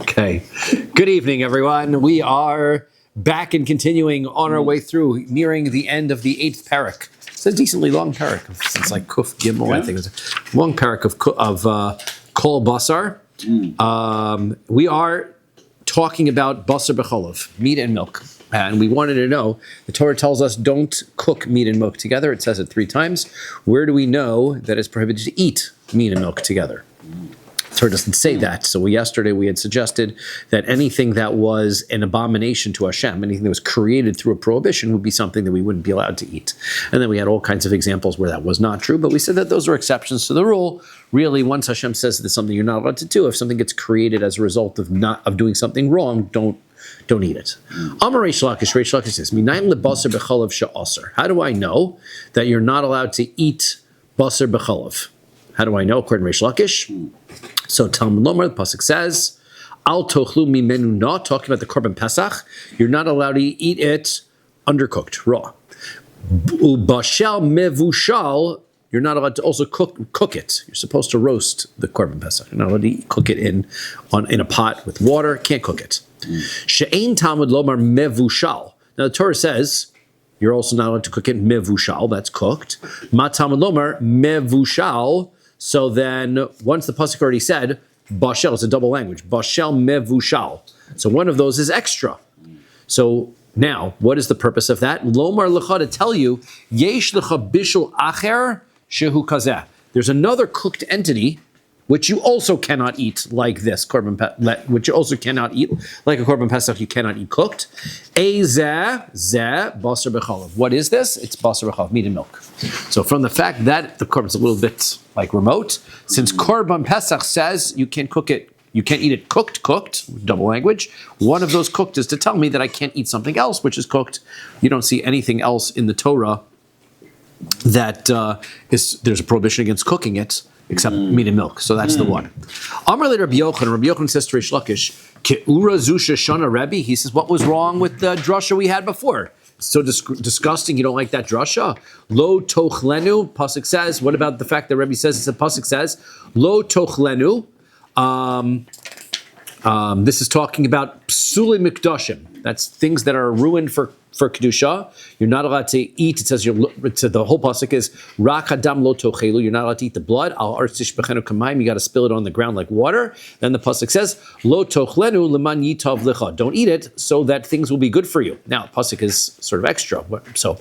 Okay. Good evening, everyone. We are back and continuing on our way through, nearing the end of the 8th parak. It's a decently long parak. It's like Kuf Gimel, I think. It's a long parak of Kol Basar. We are talking about Basar B'cholov, meat and milk. And we wanted to know, the Torah tells us don't cook meat and milk together. It says it 3 times. Where do we know that it's prohibited to eat meat and milk together? The Torah doesn't say that. So yesterday we had suggested that anything that was an abomination to Hashem, anything that was created through a prohibition, would be something that we wouldn't be allowed to eat. And then we had all kinds of examples where that was not true, but we said that those are exceptions to the rule. Really, once Hashem says that something you're not allowed to do, if something gets created as a result of doing something wrong, don't eat it. Amar Reish Lakish says, "Minayin lebasar b'chalav she'asar." How do I know that you're not allowed to eat basar b'chalav? How do I know? According to Reish Lakish. So Talmud Lomar, the pasuk says, "Al tochlu mimenu na," talking about the korban pesach. You're not allowed to eat it undercooked, raw. Ubashal mevushal. You're not allowed to also cook it. You're supposed to roast the korban pesach. You're not allowed to cook it in a pot with water. Can't cook it. She'ein Talmud Lomar mevushal. Now the Torah says you're also not allowed to cook it mevushal. That's cooked. Ma Talmud Lomar mevushal. So then, once the pasuk already said bashel, it's a double language. Bashel mevushal. So one of those is extra. So now, what is the purpose of that? Lomar lecha, to tell you, yesh lecha bishul acher shehu kazeh. There's another cooked entity which you also cannot eat like this which you also cannot eat like a korban pesach. You cannot eat cooked. Ezeh basar b'chalav. What is this? It's basar b'chalav, meat and milk. So from the fact that the korban's a little bit like remote, since korban pesach says you can't cook it, you can't eat it cooked, double language. One of those cooked is to tell me that I can't eat something else which is cooked. You don't see anything else in the Torah that there's a prohibition against cooking it, except meat and milk. So that's the one. Amar le Rabbi Yochanan says to Reish Lakish, Ke'ura zusha shana Rabbi. He says, what was wrong with the drasha we had before? It's so disgusting, you don't like that drasha? Lo tochlenu, pasuk says. What about the fact that Rabbi says, it's a pasuk says, Lo tochlenu. This is talking about psuli mikdashim. That's things that are ruined for kedusha. You're not allowed to eat. It says the whole pasuk is rak hadam lo tochelu. You're not allowed to eat the blood. Al artish bechenu kamayim. You got to spill it on the ground like water. Then the pasuk says lo tochlenu leman yitav lecha. Don't eat it so that things will be good for you. Now pasuk is sort of extra. So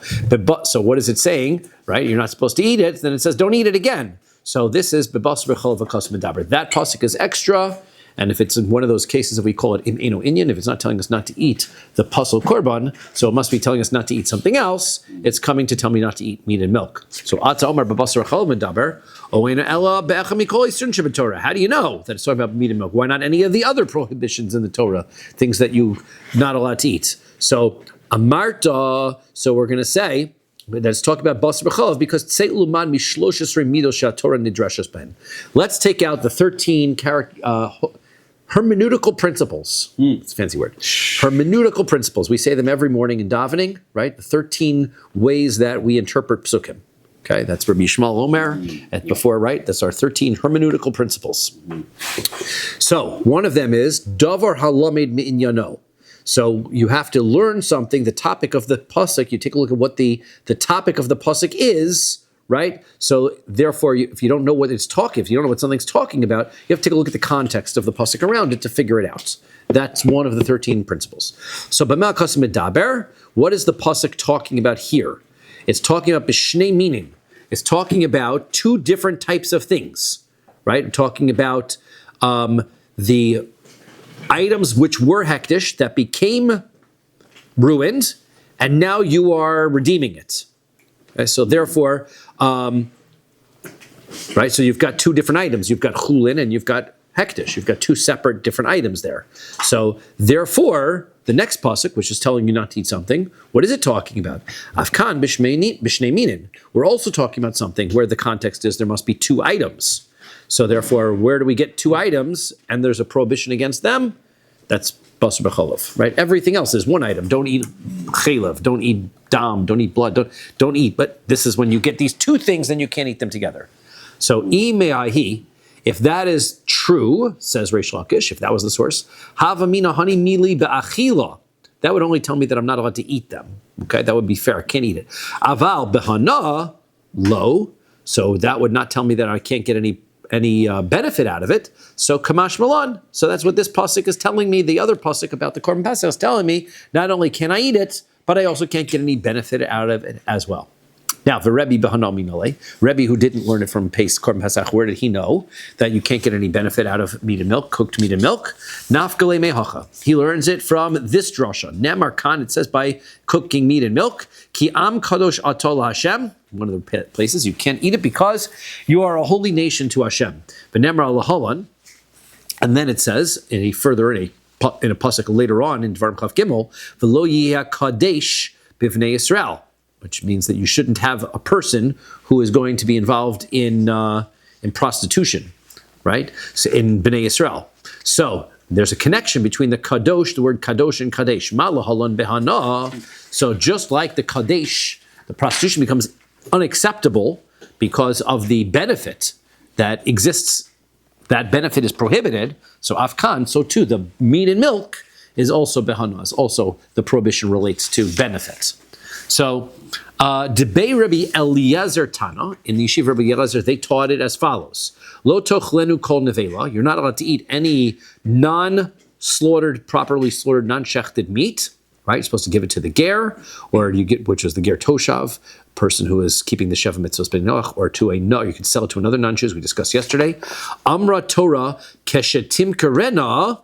what is it saying? Right? You're not supposed to eat it. Then it says don't eat it again. So this is bebas b'chol v'kos medaber. That pasuk is extra. And if it's in one of those cases that we call it eno inyan, if it's not telling us not to eat the pasal korban, so it must be telling us not to eat something else, it's coming to tell me not to eat meat and milk. So ata omar babasar chal medaber, oena ella be'echa mikol yisrin shebetorah. How do you know that it's talking about meat and milk? Why not any of the other prohibitions in the Torah, things that you're not allowed to eat? So amarta, so we're going to say, that's talking about basar b'chalav because tzeit luman mishlosh esrei midos she'atorah nidrashas ben. Let's take out the 13 hermeneutical principles. It's a fancy word. Hermeneutical principles. We say them every morning in davening, right? The 13 ways that we interpret psukim. Okay, that's Rabbi Yishmael Omer before, right? That's our 13 hermeneutical principles. So one of them is davar halamed mi'inyano. So you have to learn something, the topic of the pasuk. You take a look at what the topic of the pasuk is, right? So therefore, if you don't know what it's talking, if you don't know what something's talking about, you have to take a look at the context of the pasuk around it to figure it out. That's one of the 13 principles. So b'ma kas medaber, what is the pasuk talking about here? It's talking about b'shnei meaning. It's talking about 2 different types of things, right? We're talking about the items which were hektish that became ruined, and now you are redeeming it. Okay, so therefore, right, so you've got 2 different items. You've got Chulin and you've got hektish. You've got 2 separate different items there. So therefore, the next pasuk, which is telling you not to eat something, what is it talking about? Afkan b'shnei minin. We're also talking about something where the context is there must be 2 items. So therefore, where do we get 2 items and there's a prohibition against them? That's basar b'chalav, right? Everything else is 1 item. Don't eat chaylev, don't eat dam, don't eat blood, don't eat. But this is when you get these 2 things, then you can't eat them together. So imeahi, If that is true, says Reish Lakish, if that was the source, Havamina honey mili be'achila. That would only tell me that I'm not allowed to eat them. Okay, that would be fair. I can't eat it. Aval behana lo. So that would not tell me that I can't get any benefit out of it. So kamash malan. So that's what this pasuk is telling me. The other pasuk about the korban pesach is telling me not only can I eat it, but I also can't get any benefit out of it as well. Now, the Rabbi Behanal Rabbi, who didn't learn it from Korban Pesach, where did he know that you can't get any benefit out of meat and milk, cooked meat and milk? Nafgale mehacha. He learns it from this drasha. Nemar Khan, it says by cooking meat and milk, ki am kadosh atol Hashem. One of the places you can't eat it because you are a holy nation to Hashem. But Nemar alahalan, and then it says, in a pasuk later on in Dvarim Chav Gimel, v'lo yihya kadesh bivnei Yisrael, which means that you shouldn't have a person who is going to be involved in prostitution, right? So in Bnei Yisrael. So there's a connection between the kadosh, the word kadosh, and kadesh. Malahalon behana. So just like the kadesh, the prostitution becomes unacceptable because of the benefit that exists. That benefit is prohibited. So afkan, so too the meat and milk is also behana. Is also the prohibition relates to benefits. So, Debei Rabbi Eliezer Tana, in the Yeshiva Rabbi Eliezer, they taught it as follows. Lo tochlenu kol nevela, you're not allowed to eat any non-slaughtered, properly slaughtered, non-shechted meat, right? You're supposed to give it to the ger, or you get, which is the ger toshav, person who is keeping the Sheva Mitzvahs ben Noach, or to a no, you can sell it to another non-Jew, as we discussed yesterday. Amra Torah keshetim karena,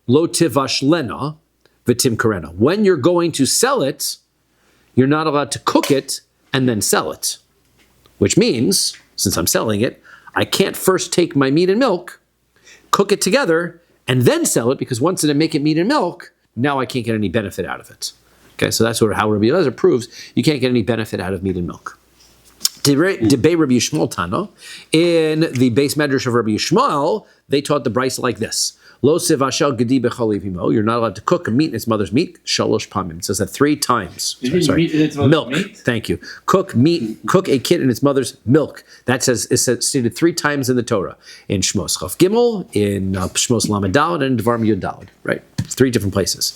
lo tivashlena, v'tim karena. When you're going to sell it, you're not allowed to cook it and then sell it, which means, since I'm selling it, I can't first take my meat and milk, cook it together, and then sell it, because once I make it meat and milk, now I can't get any benefit out of it. Okay, so that's how Rabbi Eliezer proves you can't get any benefit out of meat and milk. Debei Rabbi Yishmael Tana, in the base medrash of Rabbi Yishmael, they taught the brisa like this. Lo sevashel gedi b'chalivimo. You're not allowed to cook a meat in its mother's meat. Shalosh pamim. It says that 3 times. Meat in its mother's milk. Meat? Thank you. Cook a kid in its mother's milk. That is stated 3 times in the Torah. In Shmos Chav Gimel, in Shmos Lamed Daled, and in Dvarim Yud Daled. Right? 3 different places.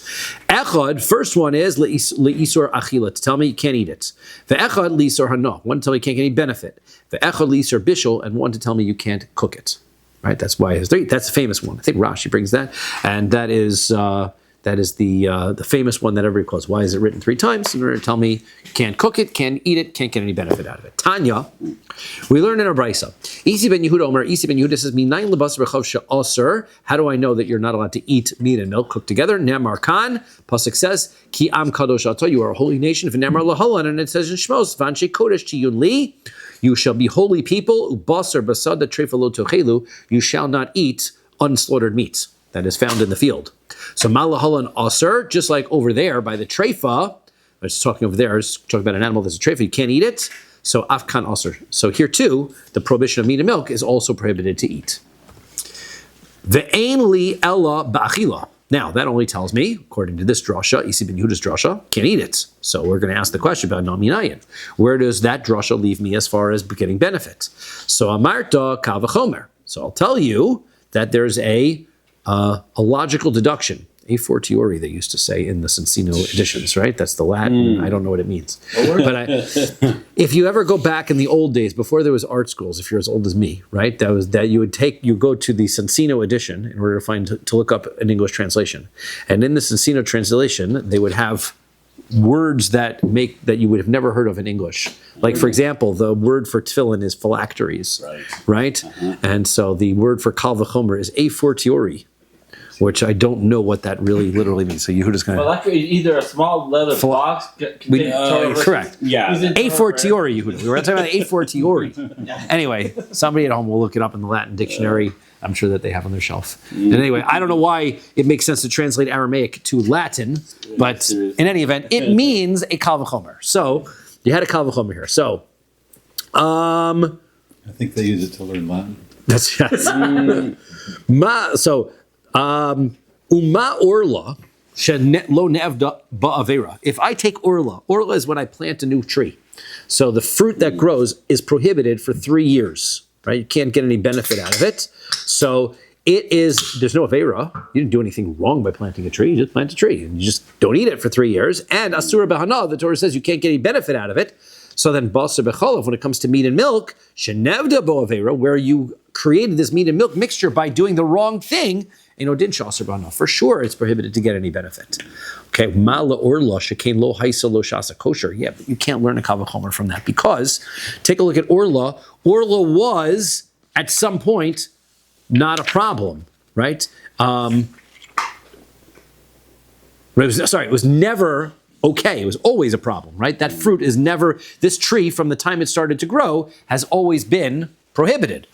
Echad, first one is le'isur achila, to tell me you can't eat it. Ve'echad le'isur hana, one to tell me you can't get any benefit. Ve'echad le'isur bishul, and one to tell me you can't cook it. Right, that's why it has 3. That's the famous one. I think Rashi brings that, and that is the famous one that everybody quotes. Why is it written 3 times? In order to tell me you can't cook it, can't eat it, can't get any benefit out of it. Tanya, we learn in our brisa. Isi ben Yehuda Omer. Isi ben Yehuda says, "Minayin lebasar b'chav she'aser." How do I know that you're not allowed to eat meat and milk cooked together? Nemar kan. Pasuk says, "Ki am kadosh ato." You are a holy nation. V'nemar lahalan, and it says in Shmos, "V'anshe kodesh chiyun li." You shall be holy people. Ubasar basada trefa lo tochelu. You shall not eat unslaughtered meats that is found in the field. So malahalan aser, just like over there by the trefa. It's talking over there. It's talking about an animal that's a trefa. You can't eat it. So afkan aser. So here too, the prohibition of meat and milk is also prohibited to eat. Ve'ein li ella ba'achila. Now, that only tells me, according to this drasha, Isi ben Yehuda's drasha, can't eat it. So we're going to ask the question about Naminayin. Where does that drasha leave me as far as getting benefit? So Amarta kal v'chomer. So I'll tell you that there's a logical deduction. A fortiori, they used to say in the Sensino editions, right? That's the Latin. I don't know what it means. But if you ever go back in the old days, before there was art schools, if you're as old as me, right? You go to the Sensino edition in order to look up an English translation. And in the Sensino translation, they would have words that you would have never heard of in English. Like, for example, the word for tefillin is phylacteries, right? And so the word for kal v'chomer is a fortiori, which I don't know what that really literally means. So Yehuda's going to... Well, that could either a small leather box... correct. Yeah. A fortiori, Yehuda. We were talking about a fortiori. Anyway, somebody at home will look it up in the Latin dictionary. I'm sure that they have on their shelf. And anyway, I don't know why it makes sense to translate Aramaic to Latin, but in any event, it means a kal v'chomer. So you had a kal v'chomer here. So... I think they use it to learn Latin. That's yes. Uma orla lo ne'evda ba'avera. If I take orla is when I plant a new tree. So the fruit that grows is prohibited for 3 years. right? You can't get any benefit out of it. So there's no Avera. You didn't do anything wrong by planting a tree. You just plant a tree. And you just don't eat it for 3 years. And Asura Behana, the Torah says you can't get any benefit out of it. So then Basar Becholav, when it comes to meat and milk, Shenevda Bo Avera, where you created this meat and milk mixture by doing the wrong thing, for sure it's prohibited to get any benefit. Okay, Mala Orla Shekain Lo Haisa Lo Shasa Kosher. Yeah, but you can't learn a Kal V'chomer from that because take a look at Orla. Orla was at some point not a problem, right? It was never okay. It was always a problem, right? That fruit is never, this tree from the time it started to grow has always been prohibited.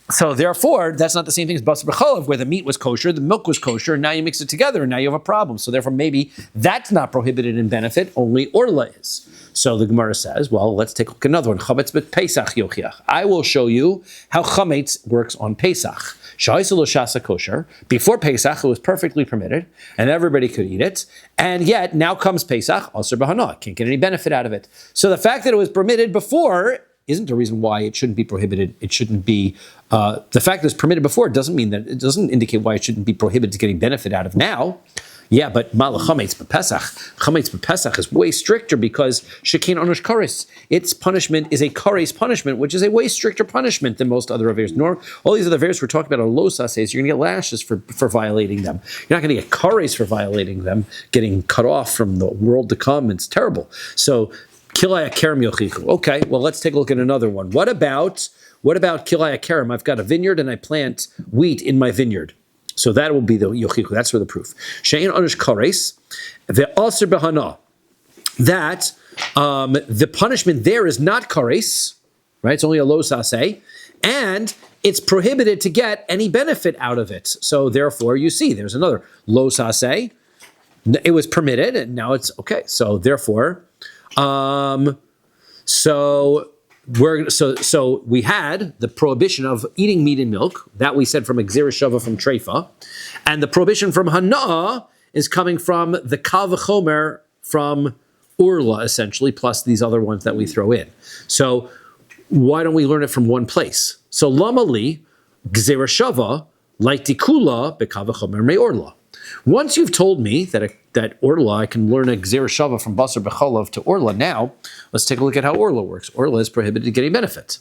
So therefore, that's not the same thing as Basar B'cholav, where the meat was kosher, the milk was kosher, and now you mix it together, and now you have a problem. So therefore, maybe that's not prohibited in benefit, only Orla is. So the Gemara says, well, let's take a look at another one. Chametz b'Pesach yochiach. I will show you how chametz works on Pesach. Sha'isa lo shasa kosher. Before Pesach, it was perfectly permitted, and everybody could eat it. And yet, now comes Pesach, asur b'hana. Can't get any benefit out of it. So the fact that it was permitted before isn't a reason why it shouldn't be prohibited. It shouldn't be, the fact that it's permitted before doesn't mean that, it doesn't indicate why it shouldn't be prohibited to getting benefit out of now. Yeah, but Mala Chametz b'Pesach is way stricter because Shekin Onush Kares. Its punishment is a Kares punishment, which is a way stricter punishment than most other Averos. Nor all these other Averos we're talking about are Losas, you're going to get lashes for violating them. You're not going to get Kares for violating them, getting cut off from the world to come. It's terrible. So, Kilai Kerem Yochichu. Okay, well, let's take a look at another one. What about Kilai Kerem? I've got a vineyard and I plant wheat in my vineyard. So that will be the Yochichu. That's for the proof. Shein Onish Kares, the Aser Behana. That the punishment there is not Kares, right? It's only a Lo Saseh, and it's prohibited to get any benefit out of it. So therefore, you see, there's another Lo Saseh. It was permitted, and now it's okay. So therefore, so we had the prohibition of eating meat and milk that we said from Gzera Shava from Treifa, and the prohibition from Hana is coming from the Kal V'chomer from Urla, essentially, plus these other ones that we throw in. So why don't we learn it from one place? So Lama Li Gzera Shava like Tikula beKal V'chomer me Urla. Once you've told me that Orla, I can learn a Gzera Shava from Basar B'cholav to Orla, now let's take a look at how Orla works. Orla is prohibited getting benefit.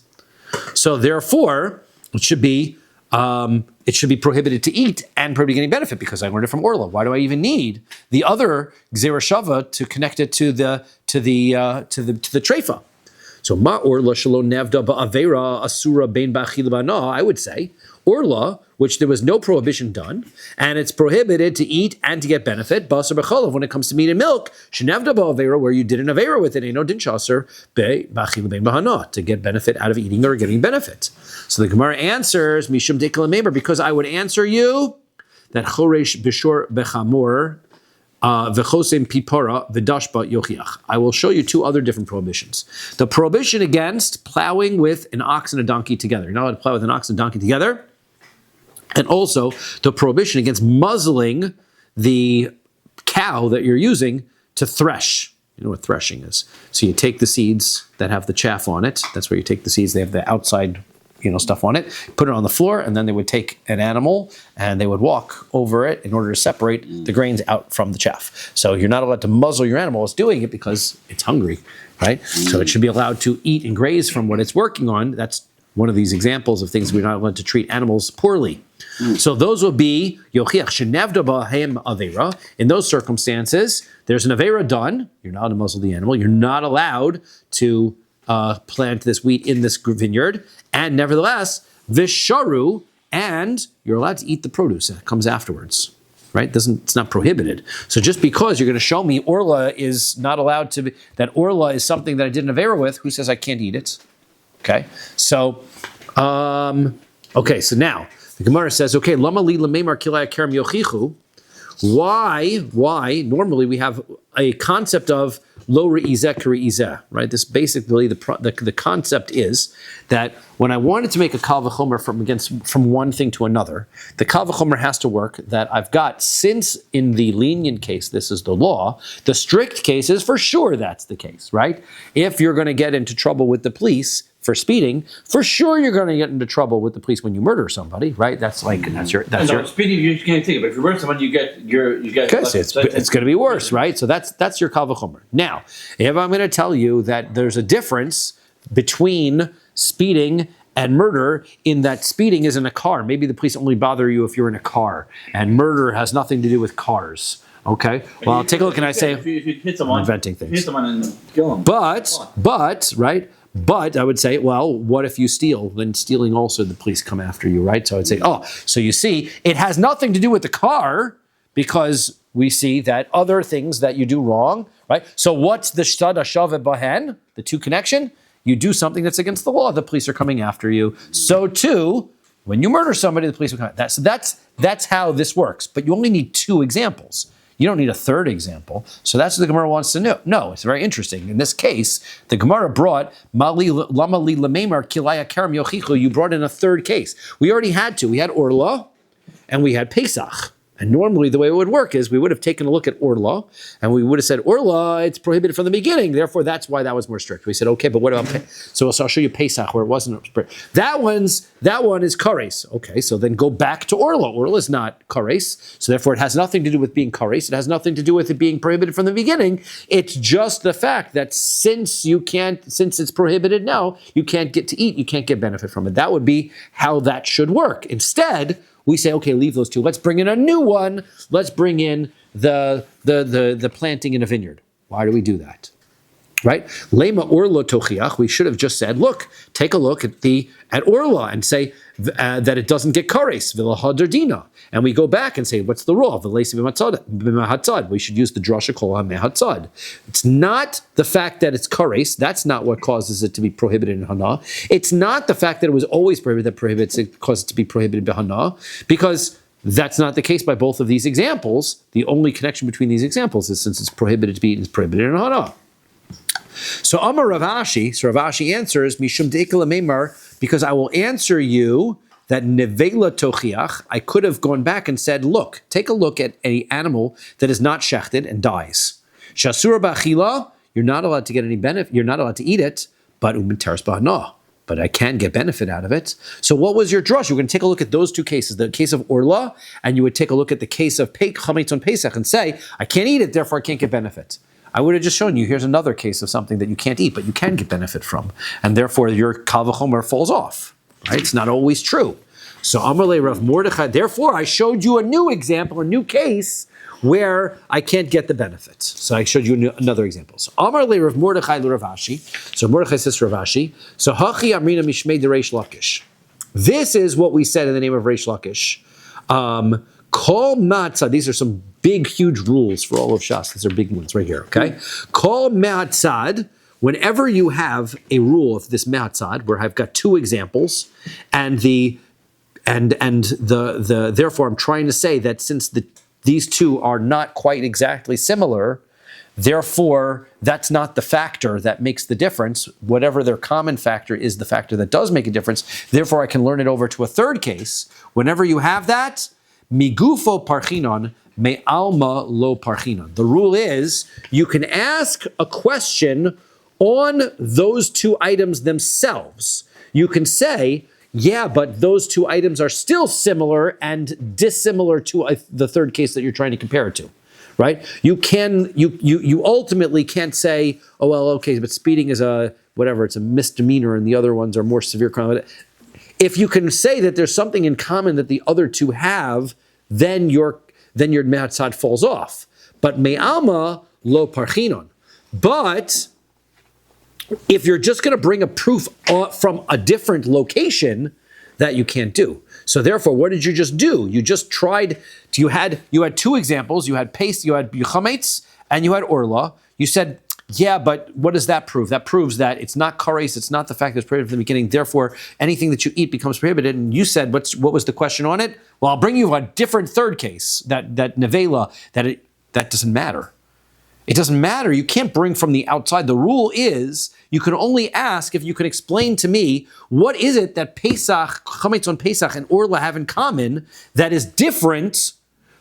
So therefore, it should be prohibited to eat and prohibited getting benefit because I learned it from Orla. Why do I even need the other Gzera Shava to connect it to the treifa? So Ma Orla Shalo Nevda Ba'avera Asura Bein Ba'achil Ba'na, I would say Orla, which there was no prohibition done, and it's prohibited to eat and to get benefit. Basar b'cholav, when it comes to meat and milk, shenavda ba'avera, where you did an avera with it, eno din shaser ba'achil bein b'hana, to get benefit out of eating or getting benefit. So the Gemara answers, mishum dekala memer, because I would answer you that choresh b'shor b'chamor v'chosem pipara v'dashba yochiach. I will show you two other different prohibitions. The prohibition against plowing with an ox and a donkey together. You're not allowed to plow with an ox and a donkey together. And also the prohibition against muzzling the cow that you're using to thresh. You know what threshing is. So you take the seeds that have the chaff on it. That's where you take the seeds. They have the outside, stuff on it. Put it on the floor, and then they would take an animal and they would walk over it in order to separate the grains out from the chaff. So you're not allowed to muzzle your animal. It's doing it because it's hungry, right? So it should be allowed to eat and graze from what it's working on. That's one of these examples of things we're not allowed to treat animals poorly. So those will be yochiach shenavda b'hem avera. In those circumstances, there's an avera done. You're not allowed to muzzle the animal. You're not allowed to plant this wheat in this vineyard. And nevertheless, visharu, and you're allowed to eat the produce that comes afterwards. Right? It's not prohibited. So just because you're going to show me Orla is not allowed to be, that Orla is something that I did an avera with, who says I can't eat it? Okay, so so now the Gemara says, okay, lama li lememar kilaya kerem yochichu. Why? Normally we have a concept of lo re'izeh k're'izeh, right? This basically the concept is that when I wanted to make a kal v'chomer from one thing to another, the kal v'chomer has to work that I've got, since in the lenient case this is the law, the strict case is for sure that's the case, right? If you're going to get into trouble with the police for speeding, for sure you're going to get into trouble with the police when you murder somebody, right? That's your speeding. You can't take it, but if you murder someone, you get. Okay, so it's going to be worse, right? So that's your kal v'chomer. Now, if I'm going to tell you that there's a difference between speeding and murder, in that speeding is in a car. Maybe the police only bother you if you're in a car, and murder has nothing to do with cars. Okay, well, I'll take a look and I say, if you hit someone, I'm inventing things. Hit someone and kill them. But I would say, well, what if you steal? Then stealing also, the police come after you, right? So I'd say, so you see, it has nothing to do with the car, because we see that other things that you do wrong, right? So what's the shtad hashaveh bahen? The two connection? You do something that's against the law, the police are coming after you. So too, when you murder somebody, the police will come. That's how this works. But you only need two examples. You don't need a third example. So that's what the Gemara wants to know. No, it's very interesting. In this case, the Gemara brought Mali Lama Li Lamemar Kilaya Karam Yochichu. You brought in a third case. We already had two. We had Orla and we had Pesach. And normally the way it would work is we would have taken a look at Orla and we would have said, Orla, it's prohibited from the beginning. Therefore, that's why that was more strict. We said, okay, but what about so I'll show you Pesach where it wasn't strict. That one is kares. Okay, so then go back to Orla. Orla is not kares. So therefore, it has nothing to do with being kares. It has nothing to do with it being prohibited from the beginning. It's just the fact that since it's prohibited now, you can't get to eat, you can't get benefit from it. That would be how that should work. Instead, we say, okay, leave those two. Let's bring in a new one. Let's bring in the planting in a vineyard. Why do we do that? Right? Lema orla tochiach. We should have just said, look, take a look at orla and say that it doesn't get kares v'lahadardina. And we go back and say, what's the rule? We should use the drasha kol hamehatzad. It's not the fact that it's kares. That's not what causes it to be prohibited in hana. It's not the fact that it was always prohibited that prohibits it, causes it to be prohibited by hana, because that's not the case by both of these examples. The only connection between these examples is since it's prohibited to be eaten, it's prohibited in hana. So Amar Rav Ashi answers, Mishum de'ikal meimar, because I will answer you that nevela tochiach, I could have gone back and said, look, take a look at any animal that is not shechted and dies. Shasura ba'achila, you're not allowed to get any benefit, you're not allowed to eat it, but u'minteres ba'hana, but I can get benefit out of it. So what was your drush? You're going to take a look at those two cases, the case of Orla, and you would take a look at the case of Chametz on Pesach and say, I can't eat it, therefore I can't get benefit. I would have just shown you, here's another case of something that you can't eat, but you can get benefit from. And therefore your kal v'chomer falls off. Right? It's not always true. So Amar le Rav Mordechai, therefore I showed you a new example, a new case where I can't get the benefits. So I showed you another example. So Amar le Rav Mordechai le Rav Ashi. So Mordechai says to Rav Ashi, so Hachi Amrina Mishmei de Reish Lakish. This is what we said in the name of Reish Lakish. Kol matzah, these are some big, huge rules for all of Shas. These are big ones right here, okay? Kol me'atzad, whenever you have a rule of this me'atzad, where I've got two examples, and therefore I'm trying to say that since these two are not quite exactly similar, therefore that's not the factor that makes the difference. Whatever their common factor is the factor that does make a difference. Therefore I can learn it over to a third case. Whenever you have that, migufo parchinon, me alma lo parchinon. The rule is you can ask a question on those two items themselves. You can say, yeah, but those two items are still similar and dissimilar to the third case that you're trying to compare it to, right? You ultimately can't say, oh, well, okay, but speeding is it's a misdemeanor and the other ones are more severe crime. If you can say that there's something in common that the other two have, then your me'atzad falls off. But me'alma lo parchinon. But if you're just going to bring a proof from a different location, that you can't do. So therefore, what did you just do? You just tried. You had two examples. You had chametz, and you had orla. You said, yeah, but what does that prove? That proves that it's not kares, it's not the fact that it's prohibited from the beginning, therefore anything that you eat becomes prohibited. And you said, what was the question on it? Well, I'll bring you a different third case, that nevela, that doesn't matter. It doesn't matter, you can't bring from the outside. The rule is, you can only ask if you can explain to me, what is it that Pesach, Chametz on Pesach and Orla have in common that is different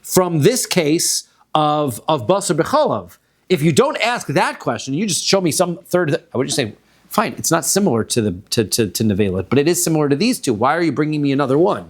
from this case of Basar B'chalav? If you don't ask that question, you just show me some third, I would just say, Fine, it's not similar to Nevela, but it is similar to these two. Why are you bringing me another one?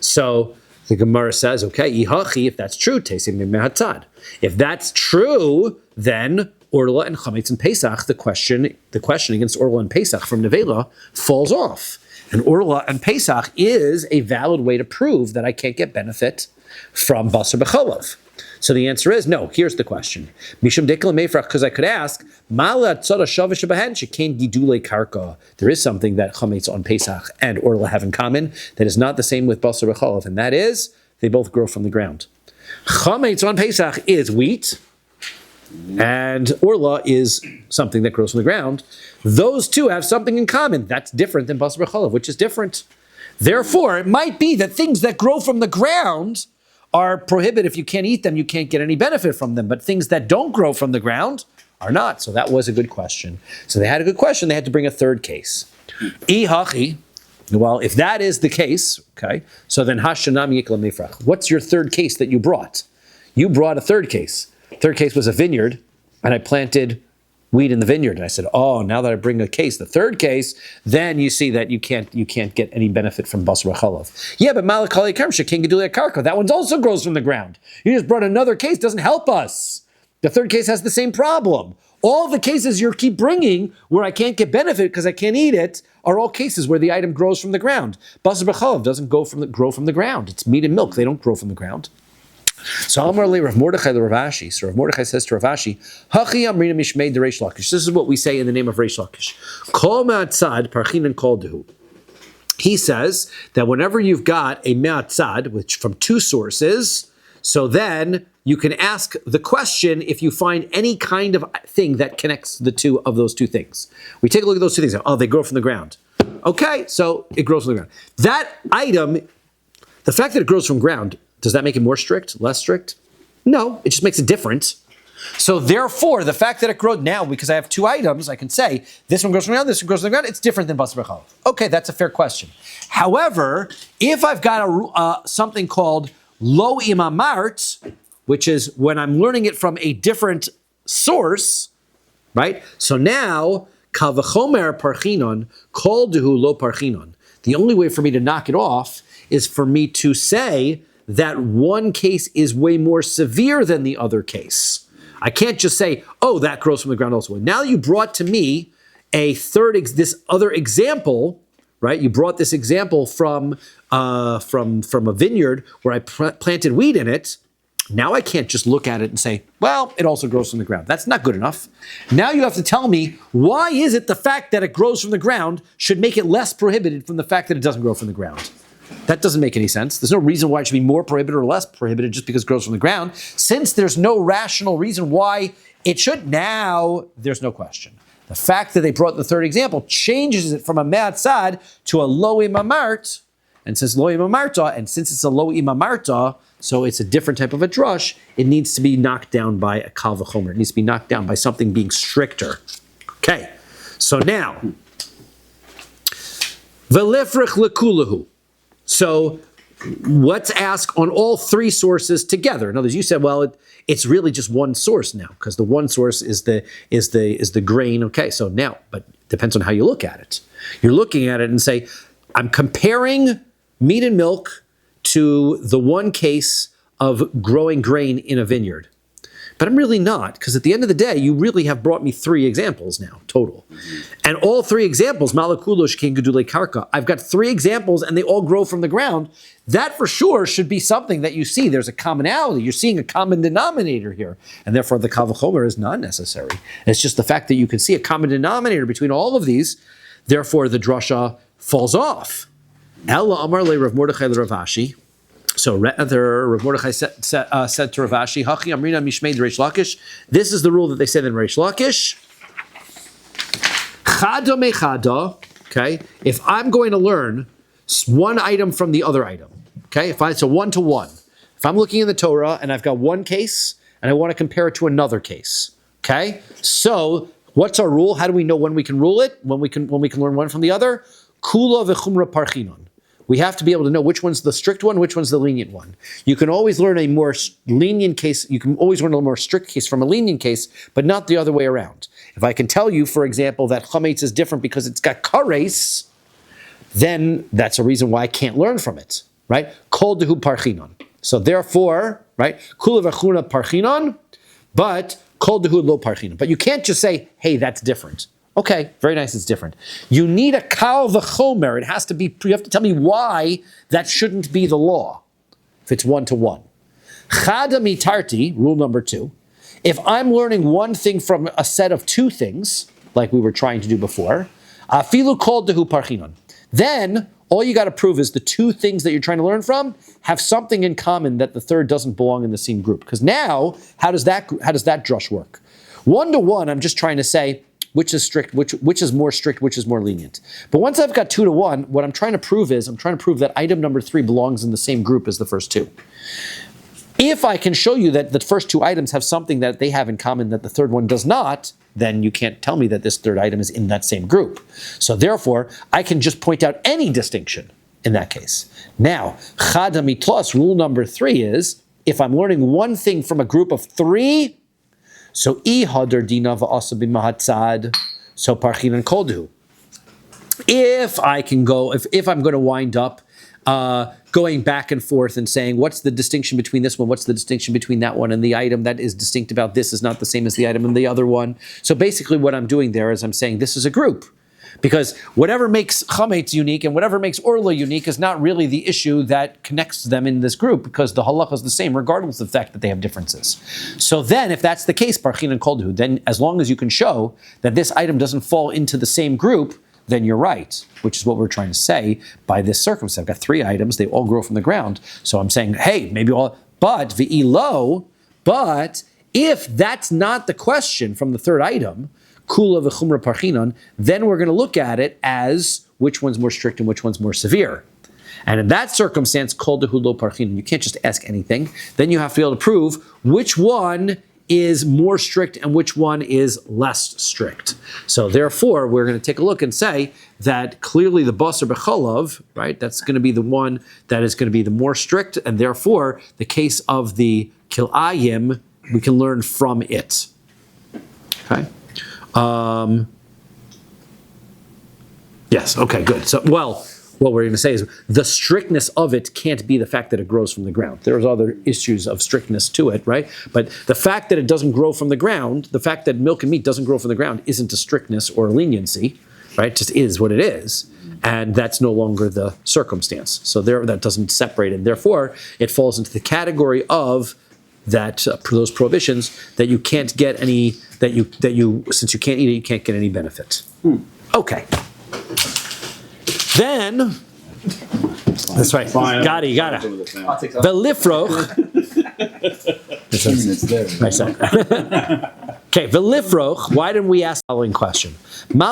So the Gemara says, okay, ihachi, if that's true, tesim mehatzad. If that's true, then Orla and Chametz and Pesach, the question against Orla and Pesach from Nevela falls off. And Orla and Pesach is a valid way to prove that I can't get benefit from Basar B'Cholav. So the answer is no. Here's the question. Mishum Dekla Meifrach, because I could ask, Mala Tzara Shavish Bahen Shekain Gidule Karka. There is something that Chametz on Pesach and Orla have in common that is not the same with Basar B'Cholav, and that is they both grow from the ground. Chametz on Pesach is wheat, and Orla is something that grows from the ground. Those two have something in common. That's different than Basar B'Cholav, which is different. Therefore, it might be that things that grow from the ground are prohibited. If you can't eat them, you can't get any benefit from them. But things that don't grow from the ground are not. So that was a good question. So they had a good question. They had to bring a third case. Ihachi. Well, if that is the case, okay, so then hashanam yikla mifrach. What's your third case that you brought? You brought a third case. Third case was a vineyard, and I planted wheat in the vineyard. And I said, oh, now that I bring a case, the third case, then you see that you can't get any benefit from Basar B'Cholav. Yeah, but Malak Kahal Yereim Shekain Gidule Karka, that one also grows from the ground. You just brought another case, doesn't help us. The third case has the same problem. All the cases you keep bringing where I can't get benefit because I can't eat it are all cases where the item grows from the ground. Basar B'Cholav doesn't grow from the ground. It's meat and milk. They don't grow from the ground. So Amar le Rav Mordechai le Rav Ashi. So Rav Mordechai says to Rav Ashi, Hachi amrina mishmei de Reish Lakish. This is what we say in the name of Reish Lakish. Kol ma'atzad parchinan kol dehu. He says that whenever you've got a ma'atzad, which from two sources, so then you can ask the question if you find any kind of thing that connects the two of those two things. We take a look at those two things. Oh, they grow from the ground. Okay, so it grows from the ground. That item, the fact that it grows from ground, does that make it more strict, less strict? No, it just makes it different. So therefore, the fact that it grows now, because I have two items, I can say, this one grows from the ground, this one grows from the ground, it's different than Basar B'Cholav. Okay, that's a fair question. However, if I've got something called lo imamart, which is when I'm learning it from a different source, right? So now, kal v'chomer parchinon, kol dehu lo parchinon. The only way for me to knock it off is for me to say that one case is way more severe than the other case. I can't just say, oh, that grows from the ground also. Now you brought to me this other example, right? You brought this example from a vineyard where I planted wheat in it. Now I can't just look at it and say, well, it also grows from the ground. That's not good enough. Now you have to tell me, why is it the fact that it grows from the ground should make it less prohibited from the fact that it doesn't grow from the ground? That doesn't make any sense. There's no reason why it should be more prohibited or less prohibited just because it grows from the ground. Since there's no rational reason why it should, now there's no question. The fact that they brought the third example changes it from a me'atzad to a lo imamart, and says lo imamarta, and since it's a lo imamarta, so it's a different type of a drush, it needs to be knocked down by a kal v'chomer. It needs to be knocked down by something being stricter. Okay, so now, v'lefrich lekulahu. So let's ask on all three sources together. In other words, you said, well, it's really just one source now because the one source is the grain. Okay, so now, but it depends on how you look at it. You're looking at it and say, I'm comparing meat and milk to the one case of growing grain in a vineyard. But I'm really not, because at the end of the day, you really have brought me three examples now, total. And all three examples, malakulosh king gedule karka, I've got three examples and they all grow from the ground. That for sure should be something that you see. There's a commonality. You're seeing a common denominator here. And therefore the kal v'chomer is not necessary. It's just the fact that you can see a common denominator between all of these. Therefore the drasha falls off. Ella amar le Rav Mordechai le Rav Ashi. So Rav Mordechai said to Rav Ashi, Hachi amrina mishmei de Reish Lakish. This is the rule that they said in Reish Lakish. Chada mechada. Okay, if I'm going to learn one item from the other item, okay, if it's a one-to-one, if I'm looking in the Torah and I've got one case and I want to compare it to another case, okay, so what's our rule? How do we know when we can rule it? When we can learn one from the other? Kula v'chumra parchinon. We have to be able to know which one's the strict one, which one's the lenient one. You can always learn a more lenient case. You can always learn a more strict case from a lenient case, but not the other way around. If I can tell you, for example, that chametz is different because it's got kares, then that's a reason why I can't learn from it, right? Kol dehu parchinon. So therefore, right, kula v'chuna parchinon, but kol dehu lo parchinon. But you can't just say, hey, that's different. Okay, very nice, it's different. You need a kal v'chomer. It has to be, you have to tell me why that shouldn't be the law, if it's one-to-one. Chada mitarti, rule number 2. If I'm learning one thing from a set of 2 things, like we were trying to do before, afilu kol dehu parchinon. Then all you got to prove is the 2 things that you're trying to learn from have something in common that the third doesn't belong in the same group. Because now, how does that drush work? 1-to-1, I'm just trying to say which is strict, which is more strict, which is more lenient. But once I've got 2-to-1, what I'm trying to prove is that item number 3 belongs in the same group as the first 2. If I can show you that the first 2 items have something that they have in common that the third one does not, then you can't tell me that this third item is in that same group. So therefore, I can just point out any distinction in that case. Now, chada mitlos, rule number 3 is, if I'm learning one thing from a group of 3, so I hadar dina va'asa b'mahatzad, so parchinan koldu. If I'm going to wind up going back and forth and saying, what's the distinction between this one, what's the distinction between that one, and the item that is distinct about this is not the same as the item in the other one. So basically what I'm doing there is I'm saying this is a group. Because whatever makes chametz unique and whatever makes orla unique is not really the issue that connects them in this group, because the halacha is the same regardless of the fact that they have differences. So then, if that's the case, parchin and koldu, then as long as you can show that this item doesn't fall into the same group, then you're right, which is what we're trying to say by this circumstance. I've got 3 items, they all grow from the ground. So I'm saying, hey, maybe all, but v'ilo, but if that's not the question from the third item, kula v'chumra parchinon, then we're going to look at it as which one's more strict and which one's more severe. And in that circumstance, kol dehu lo parchinon, you can't just ask anything. Then you have to be able to prove which one is more strict and which one is less strict. So therefore, we're going to take a look and say that clearly the basar b'cholav, right, that's going to be the one that is going to be the more strict, and therefore the case of the kilayim, we can learn from it. Okay. Yes, okay, good. So, well, what we're going to say is the strictness of it can't be the fact that it grows from the ground. There's other issues of strictness to it, right? But the fact that it doesn't grow from the ground, the fact that milk and meat doesn't grow from the ground isn't a strictness or a leniency, right? It just is what it is. And that's no longer the circumstance. So that doesn't separate it. Therefore, it falls into the category of that those prohibitions that you can't get any, that you since you can't eat it, you can't get any benefit. Okay. Then, that's right. Got it. I'll take some. The lifroch. It's there. Nice. Okay, the lifroch. Why didn't we ask the following question? Why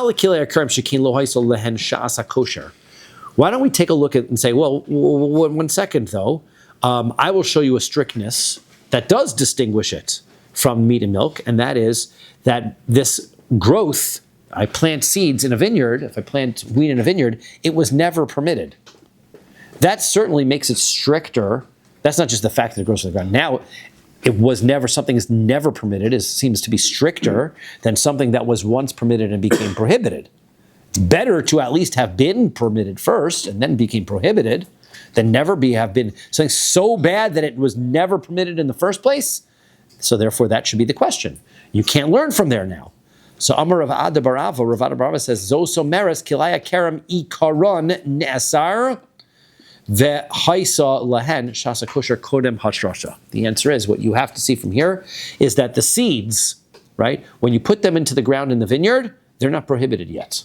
don't we take a look at and say, well, 1 second though. I will show you a strictness that does distinguish it from meat and milk, and that is that this growth. I plant seeds in a vineyard, if I plant wheat in a vineyard, it was never permitted. That certainly makes it stricter. That's not just the fact that it grows from the ground. Now, something is never permitted. It seems to be stricter than something that was once permitted and became prohibited. It's better to at least have been permitted first and then became prohibited than never have been something so bad that it was never permitted in the first place. So therefore, that should be the question. You can't learn from there now. So Amar Rav Ada Barava, Rav Ada Barava says, Zoso meres kilaya kerem ikaron ne'asar ve'haisa lahen shasa kosher kodem hashrasha. The answer is, what you have to see from here is that the seeds, right, when you put them into the ground in the vineyard, they're not prohibited yet.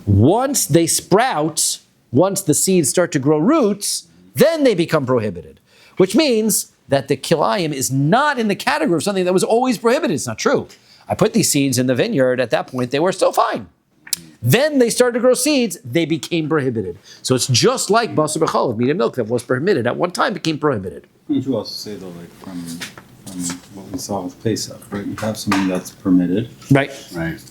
Once they sprout, once the seeds start to grow roots, then they become prohibited. Which means that the kilayim is not in the category of something that was always prohibited. It's not true. I put these seeds in the vineyard, at that point they were still fine. Then they started to grow seeds, they became prohibited. So it's just like basar b'cholav, meat and milk, that was permitted at one time became prohibited. You also say though, like from what we saw with Pesach, right? You have something that's permitted, Right.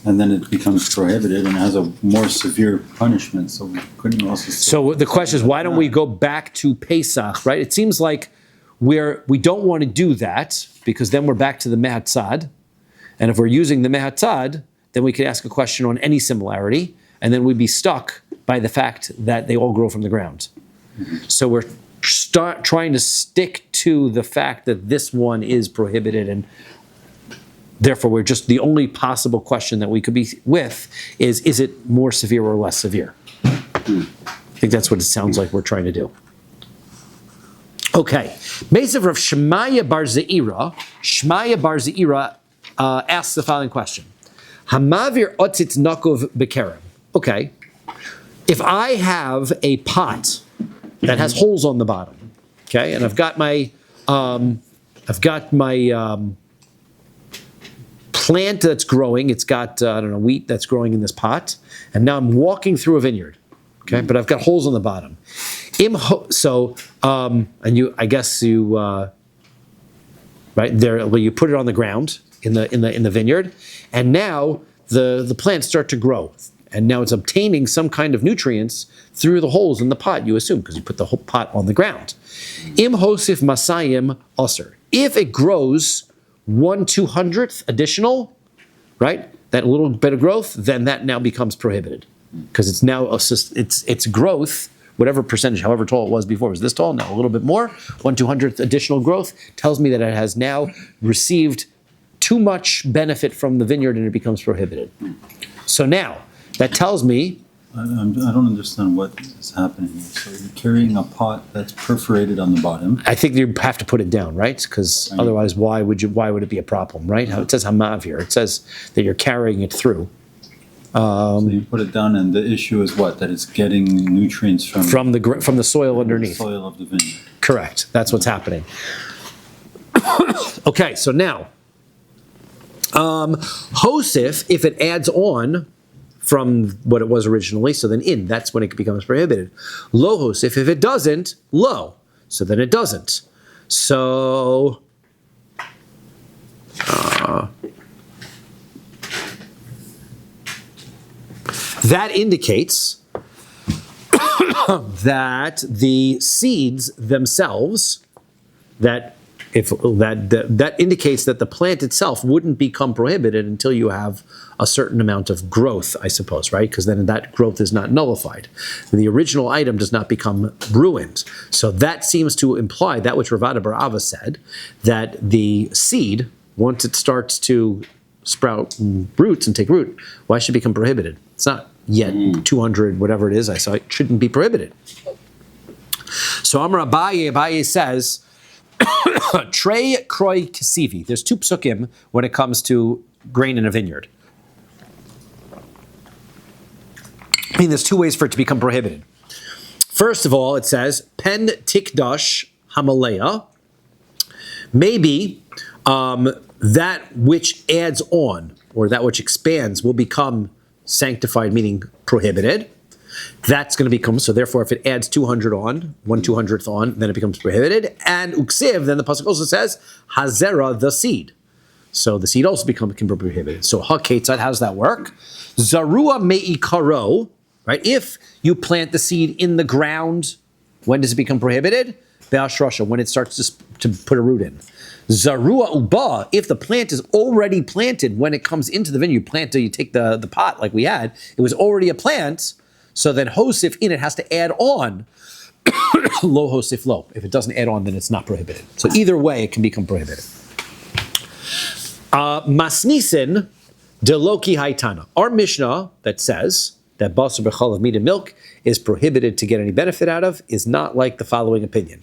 and then it becomes prohibited and has a more severe punishment. So we couldn't also say. So the question is, why don't we go back to Pesach, right? It seems like we don't want to do that, because then we're back to the mehatzad. And if we're using the mehatzad, then we could ask a question on any similarity, and then we'd be stuck by the fact that they all grow from the ground. So we're trying to stick to the fact that this one is prohibited, and therefore we're just, the only possible question that we could be with is it more severe or less severe? I think that's what it sounds like we're trying to do. Okay. Mesav Rav Shmaya Bar Zeira. Shmaya Bar Zeira asks the following question. Hamavir otzitz nakov bekerem. Okay. If I have a pot that has holes on the bottom, okay, and I've got my plant that's growing. It's got wheat that's growing in this pot, and now I'm walking through a vineyard. Okay, but I've got holes on the bottom. Right there, well, you put it on the ground in the vineyard, and now the plants start to grow, and now it's obtaining some kind of nutrients through the holes in the pot. You assume because you put the whole pot on the ground. Im hosif masayim aser. If it grows 1/200th additional, right, that little bit of growth, then that now becomes prohibited. Because it's now its growth, whatever percentage, however tall it was before, was this tall, now a little bit more, 1/200th additional growth tells me that it has now received too much benefit from the vineyard and it becomes prohibited. So now, that tells me... I don't understand what is happening here. So you're carrying a pot that's perforated on the bottom. I think you have to put it down, right? Because otherwise, why would it be a problem, right? It says hamav here. It says that you're carrying it through. So you put it down, and the issue is what? That it's getting nutrients from the soil underneath. The soil of the vineyard. Correct. That's what's happening. Okay, so now, hosif, if it adds on from what it was originally, so then that's when it becomes prohibited. Lo hosif, if it doesn't, lo, so then it doesn't. So... that indicates that the seeds themselves, that indicates that the plant itself wouldn't become prohibited until you have a certain amount of growth, I suppose, right? Because then that growth is not nullified. The original item does not become ruined. So that seems to imply that which Ravada Bar Ava said, that the seed, once it starts to sprout roots and take root, why should it become prohibited? It's not yet 200, whatever it is, I saw it shouldn't be prohibited. So Amar Abaye says, Trey Kroy Kasivi. There's two psukim when it comes to grain in a vineyard. I mean, there's two ways for it to become prohibited. First of all, it says, Pen Tikdash Hamalea. Maybe that which adds on, or that which expands, will become sanctified, meaning prohibited. That's going to become, so therefore if it adds 200 on, 1/200th on, then it becomes prohibited. And uksiv, then the pasuk also says, hazera, the seed. So the seed also can be prohibited. So ha-ketzad, how does that work? Zarua me'ikaro, right? If you plant the seed in the ground, when does it become prohibited? Be'ashrasha, when it starts to put a root in. Zarua uba, if the plant is already planted, when it comes into the vineyard, you take the pot like we had, it was already a plant, so then hosif in it has to add on. Lo hosif lo. If it doesn't add on, then it's not prohibited. So either way, it can become prohibited. Masnisin de loki haitana. Our Mishnah that says that basar bechal of meat and milk is prohibited to get any benefit out of is not like the following opinion.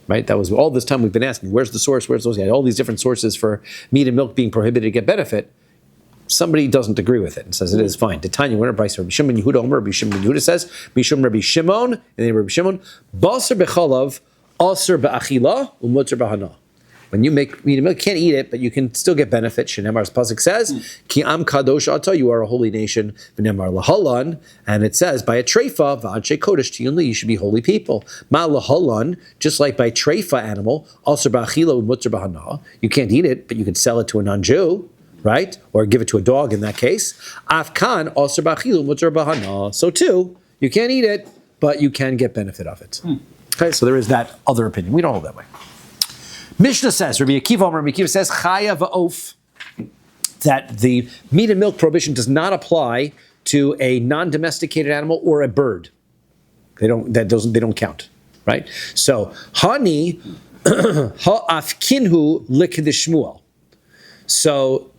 Right? That was all this time we've been asking, where's the source, where's those guys? All these different sources for meat and milk being prohibited to get benefit. Somebody doesn't agree with it and says it is fine. Titania, winner, Bryce, Rabbi Shimon, Yehuda, Omer, Rabbi Shimon, Yehuda says, Mishum Rabbi Shimon, and then Rabbi Shimon, Basar bechalav, Aser ba'achila, umutzer b'hana. When you make meat and milk, you can't eat it, but you can still get benefit. Shenemar's pasuk says, Ki am kadosh ata, you are a holy nation. V'nemar lahalan, and it says by a treifa, v'anshe kodesh tiyunli, you should be holy people. Ma lahalan, just like by treifa animal, aser ba'achila umutzer b'hana, you can't eat it, but you can sell it to a non-Jew, right? Or give it to a dog in that case. Afkan aser ba'achila umutzer b'hana. So too, you can't eat it, but you can get benefit of it. Okay, so there is that other opinion. We don't hold that way. Mishnah says, Rabbi Akiva says, Chaya va'of. that the meat and milk prohibition does not apply to a non-domesticated animal or a bird. They don't count, right? So hani ha'afkinhu likdish Shmuel. So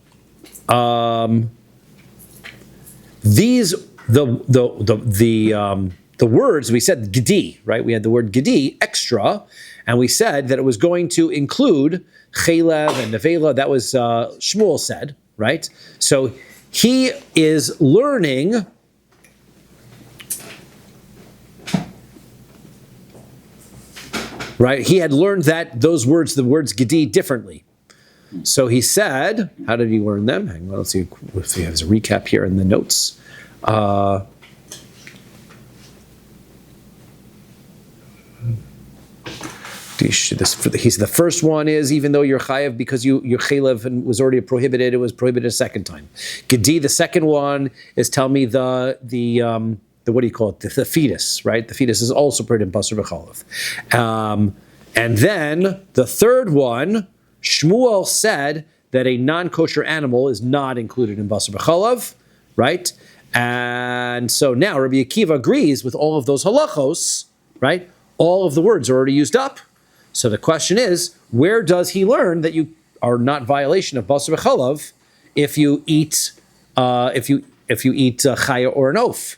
these the words we said gedi, right? We had the word gedi extra, and we said that it was going to include chelev and nevela. That was Shmuel said, right? So he is learning. Right? He had learned that those words, the words gedi, differently. So he said, how did he learn them? Hang on, let's see if he has a recap here in the notes. The first one is, even though you're chayav because your chelev was already prohibited, it was prohibited a second time. Gedi, the second one is tell me the what do you call it? The fetus, right? The fetus is also prohibited in basar v'chalav. And then the third one, Shmuel said that a non-kosher animal is not included in basar v'chalav, right? And so now Rabbi Akiva agrees with all of those halachos, right? All of the words are already used up. So the question is, where does he learn that you are not violation of basar v'chalav if you eat chaya or an oaf?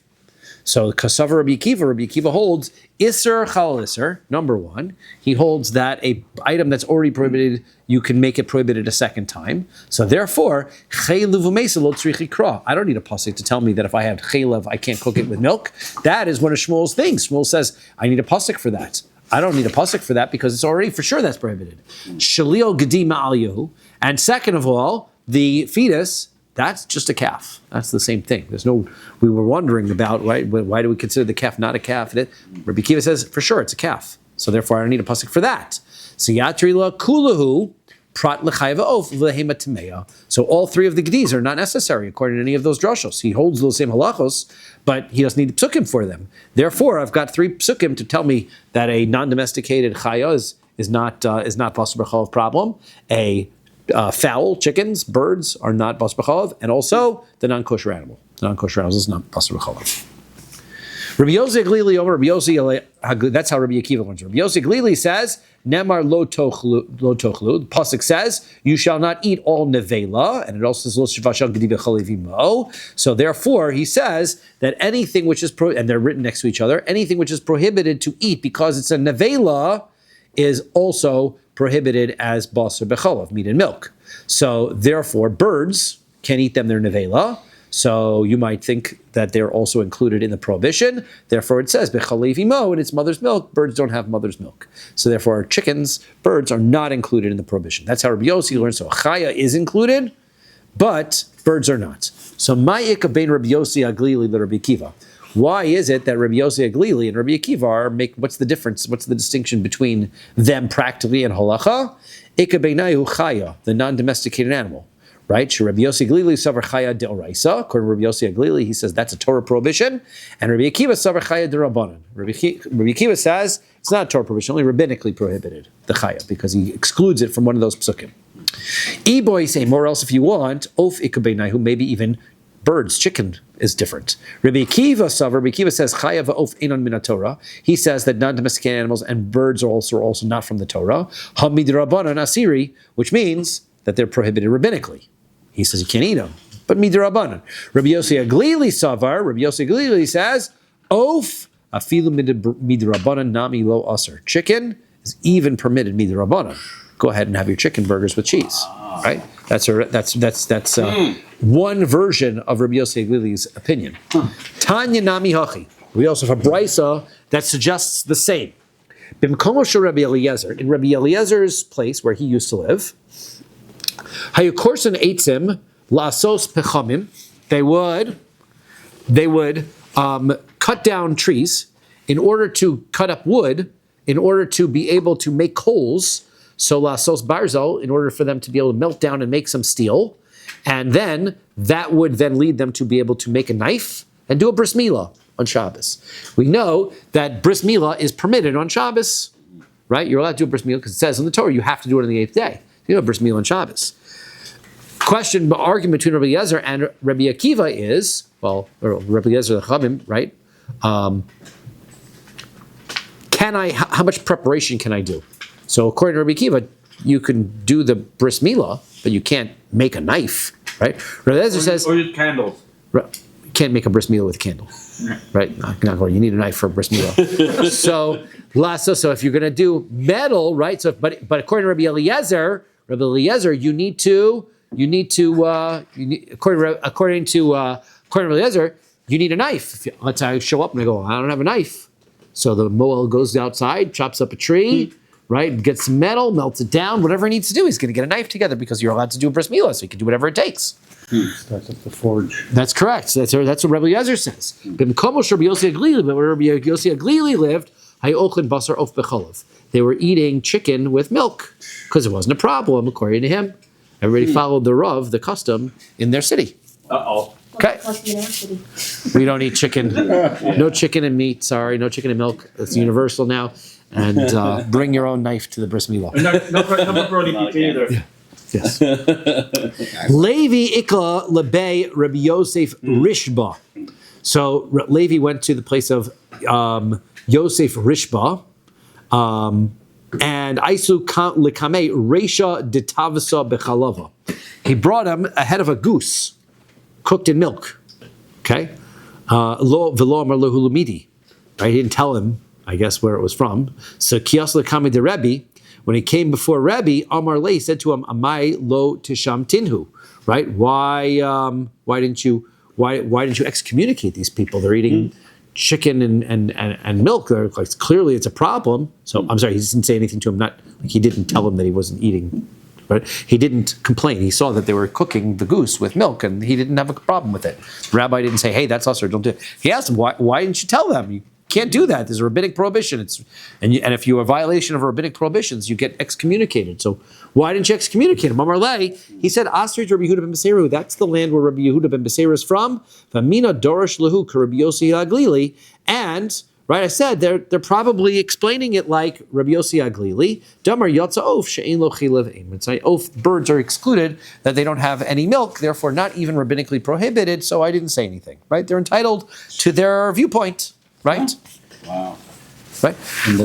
So Kasavar Rabbi Akiva holds Isser Chal Isser, number one. He holds that a item that's already prohibited, you can make it prohibited a second time. So therefore, Chaylev Umesa Lo Tzrich Ikra. I don't need a pasuk to tell me that if I have chaylev, I can't cook it with milk. That is one of Shmuel's things. Shmuel says, I need a pasuk for that. I don't need a pasuk for that because it's already for sure that's prohibited. Shalil Gedi Ma'al. And second of all, the fetus, that's just a calf. That's the same thing. We were wondering about, right, why do we consider the calf not a calf? Rabbi Akiva says, for sure, it's a calf. So therefore, I don't need a pasuk for that. So Yatrila Kulahu, Prat L'chayva Of V'hema Tameya. So all three of the Gedis are not necessary according to any of those drashos. He holds those same halachos, but he doesn't need the psukim for them. Therefore, I've got three psukim to tell me that a non-domesticated chaya is not basar b'chalav problem. Fowl, chickens, birds are not basar b'chalav, and also the non-kosher animal. The non-kosher animal is not basar b'chalav. Rabbi Yossi Glili over Rabbi Yossi, that's how Rabbi Akiva learns. Rabbi Yossi Glili says, Nemar lo tochlu. The pasuk says, you shall not eat all nevela, and it also says, lo shivashal gedi v'chalevimo. So therefore, he says that anything which is, and they're written next to each other, anything which is prohibited to eat because it's a nevela is also prohibited as basar b'chalav, meat and milk. So therefore, birds can't eat them, they're nevela. So you might think that they're also included in the prohibition. Therefore, it says b'chalevimo, and it's mother's milk. Birds don't have mother's milk. So therefore, chickens, birds are not included in the prohibition. That's how Rabbi Yossi learns. So chaya is included, but birds are not. So ma'ika bein Rabbi Yossi Aglili to Rabbi Akiva. Why is it that Rabbi Yossi Aglili and Rabbi Akiva what's the difference? What's the distinction between them practically and halacha? Ika beinayu chaya, the non-domesticated animal. Right? Rabbi Yossi Aglili savar chaya deoraisa. According to Rabbi Yossi Aglili, he says that's a Torah prohibition. And Rabbi Akiva savar chaya derabanan. Rabbi Akiva says it's not a Torah prohibition, only rabbinically prohibited, the chaya, because he excludes it from one of those psukim. E-boy say, more else if you want, of ikabeinahu, maybe even birds, chicken is different. Rabbi Akiva says chaya va'of einon min Torah. He says that non-domesticated animals and birds are also not from the Torah. Hamid rabbanan asiri, which means that they're prohibited rabbinically. He says you can't eat them, but midrabanan. Rabbi Yossi Aglili savar. Rabbi Yossi Aglili says, "Of afilu midrabanan nami lo aser." Chicken is even permitted midrabanan. Go ahead and have your chicken burgers with cheese. Right? That's one version of Rabbi Yossi Aglili's opinion. Tanya nami hachi. We also have a brisa that suggests the same. B'mkomo Rabbi Eliezer, in Rabbi Eliezer's place where he used to live. Hayukorson eitzim lasos pechamim. They would cut down trees in order to cut up wood, in order to be able to make coals. So lasos barzal, in order for them to be able to melt down and make some steel, and then that would then lead them to be able to make a knife and do a bris milah on Shabbos. We know that bris milah is permitted on Shabbos, right? You're allowed to do a bris milah because it says in the Torah you have to do it on the 8th day. You do a bris milah on Shabbos. question, but argument between Rabbi Eliezer and Rabbi Akiva is, or Rabbi Eliezer the Chabim, right? How much preparation can I do? So according to Rabbi Akiva, you can do the bris milah, but you can't make a knife, right? Rabbi Eliezer says, or use candles. you can't make a bris milah with a candle, right? Not going. You need a knife for a bris milah. So if you're going to do metal, right? So, but according to Rabbi Eliezer, you need to according to Rabbi Eliezer, you need a knife. Let's say I show up and I go, I don't have a knife. So the moel goes outside, chops up a tree, right? Gets some metal, melts it down, whatever he needs to do. He's going to get a knife together because you're allowed to do a bris milah, so he can do whatever it takes. Starts up the forge. That's correct. So that's what Rabbi Eliezer says. But where Rabbi Yossi Aglili lived, they were eating chicken with milk because it wasn't a problem, according to him. Everybody followed the Rav, the custom, in their city. Uh-oh. Okay. We don't eat chicken. No chicken and meat. Sorry, no chicken and milk. It's universal now. And bring your own knife to the bris milah. No pepperoni pizza either. Yeah. Yes. Levi Ikla Lebei Rabbi Yosef Rishba. So Levi went to the place of Yosef Rishba, and Aisu Lekame Resha Ditavasa Bechalava. He brought him a head of a goose, cooked in milk. Okay, Lo Velo Amar Lahu Lumidi. Right, he didn't tell him, I guess, where it was from. So Kias Lekame de Rebbe. When he came before Rabbi, Amar Lei said to him, "Amai lo tisham tinhu." Right? Why didn't you excommunicate these people? They're eating chicken and milk. They're like, clearly it's a problem. So I'm sorry, he didn't say anything to him. Not like he didn't tell him that he wasn't eating, but he didn't complain. He saw that they were cooking the goose with milk, and he didn't have a problem with it. The rabbi didn't say, "Hey, that's us," or "Don't do it." He asked him, "Why didn't you tell them? You can't do that. There's a rabbinic prohibition. And if you're a violation of rabbinic prohibitions, you get excommunicated. So why didn't you excommunicate him?" Amar Lei, he said, "Asri Rabbi Yehuda ben Beseru." That's the land where Rabbi Yehuda ben Beseru is from. V'mina dorish lehu Rabbi Yossi Aglili. And right, I said they're probably explaining it like Rabbi Yossi Aglili. Damar yatsa of she'ein lo chilav ein. It's like birds are excluded, that they don't have any milk, therefore not even rabbinically prohibited. So I didn't say anything. Right? They're entitled to their viewpoint. Right? Wow. Right? And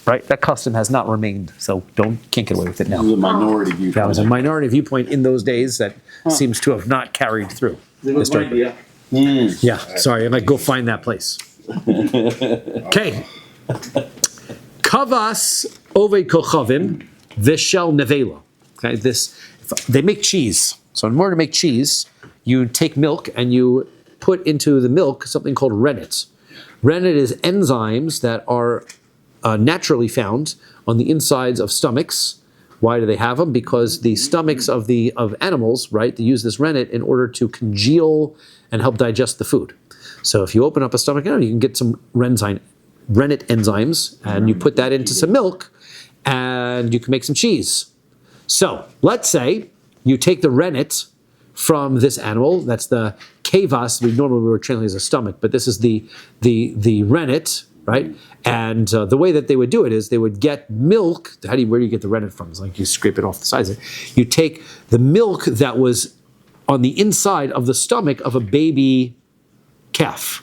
right? That custom has not remained, so can't get away with it now. It was a minority viewpoint. That was a minority viewpoint in those days that seems to have not carried through. It was my idea. Yeah, sorry, I might go find that place. Okay. Kavas ove kochavim v'shel nevela. Okay, they make cheese. So in order to make cheese, you take milk and you put into the milk something called rennet. Rennet is enzymes that are naturally found on the insides of stomachs. Why do they have them? Because the stomachs of animals, right, they use this rennet in order to congeal and help digest the food. So if you open up a stomach, you can get some rennet enzymes, and you put that into some milk, and you can make some cheese. So let's say you take the rennet from this animal. That's the kavas. We were translating as a stomach, but this is the rennet, right? And the way that they would do it is they would get milk. Where do you get the rennet from? It's like you scrape it off the sides. You take the milk that was on the inside of the stomach of a baby calf,